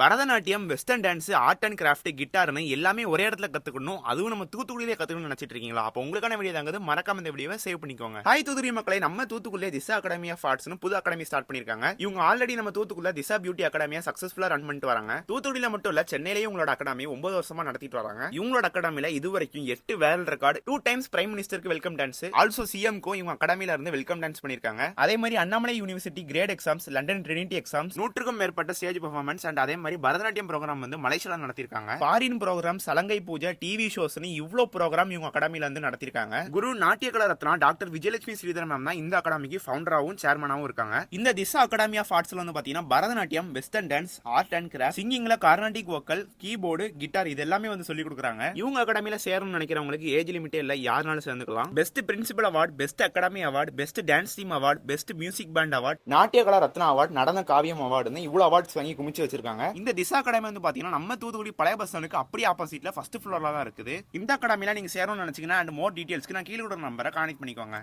Bharatanatyam, western dance, art and craft, கிட்டார்னு எல்லாமே ஒரே இடத்துல கத்துக்கணும். அதுவும் நம்ம தூத்துக்குடியிலே கத்துக்கணும்னு நினைச்சிட்டு இருக்கீங்களா? அப்போ உங்களுக்கான வீடியோ தாங்க. மறக்காம இந்த வீடியோவை சேவ் பண்ணிக்கோங்க. ஹாய் தூத்துக்குடி மக்களை, நம்ம தூத்துக்குடியிலே திசா அகாடமி ஆஃப் ஆர்ட்ஸ்னு புது அகாடமி ஸ்டார்ட் பண்ணிருக்காங்க. இவங்க ஆல்ரெடி நம்ம தூத்துக்குடியில திசா பியூட்டி அகாடமியா சக்சஸ்ஃபுல்லா ரன் பண்ணிட்டு வராங்க. தூத்துக்குடியில மட்டும் இல்ல, சென்னையிலேயும் உங்களோட அகாடமி 9 வருஷமா நடத்திட்டு வராங்க. இவங்களோட அகாடமில இதுவரைக்கும் 8 வேர்ல்ட் ரெக்கார்டு, 2 டைம்ஸ் பிரைம் மினிஸ்டருக்கு வெல்கம் டான்ஸ், ஆல்சோ சிஎம்கோ இவங்க அகாடமில இருந்து வெல்கம் டான்ஸ் பண்ணிருக்காங்க. அதே மாதிரி Annamalai university grade exams, London Trinity exams, 100க்கும் மேற்பட்ட ஸ்டேஜ் பெர்ஃபார்மன்ஸ் அண்ட் அதே மாதிரி பரதநாட்டியம் ப்ரோக்ராம் வந்து மலேசியால நடத்திருக்காங்க. ஃபாரின் ப்ரோக்ராம், சலங்கை பூஜை, டிவி ஷோஸ்னு இவ்ளோ ப்ரோக்ராம் இவங்க அகாடமில இருந்து நடத்திருக்காங்க. குரு நாட்டிய கலா ரத்னா டாக்டர் விஜயலட்சுமி ஸ்ரீதரன் மேம் தான் இந்த அகாடமிக்கு ஃபவுண்டராகவும் சேர்மனாகவும் இருக்காங்க. இந்த திசா அகாடமி ஆஃப் ஆர்ட்ஸ்ல வந்து பாத்தீங்கன்னா Bharatanatyam, western dance, art and craft, சிங்கிங்ல கார்னாட்டிக் வோக்கல், கீபோர்டு, கிட்டார் இது எல்லாமே வந்து சொல்லி கொடுக்குறாங்க. இவங்க அகாடமில சேரணும்னு நினைக்கிறவங்களுக்கு ஏஜ் லிமிட்டே இல்ல, யாருனாலும் சேர்ந்துக்கலாம். Best principal award, best academy award, best dance team award, best music band award, Natya Kala Ratna award, நடன காவியம் அவார்டுன்னு இவ்வளவு அவார்ட்ஸ் வாங்கி குமிச்சு வச்சிருக்காங்க. இந்த திசா அகாடமி வந்து பாத்தீங்கன்னா நம்ம தூத்துக்குடி பழைய பஸ் ஸ்டாண்டுக்கு அப்படியே ஆப்போசிட்ல ஃபர்ஸ்ட் ஃப்ளோர்ல தான் இருக்குது. இந்த அகாடமில நீங்க சேரணும்னு நினைச்சீங்கன்னா அண்ட் மோர் டீடைல்ஸ்க்கு நான் கீழே கூட நம்பரை கான்டெக்ட் பண்ணிக்கோங்க.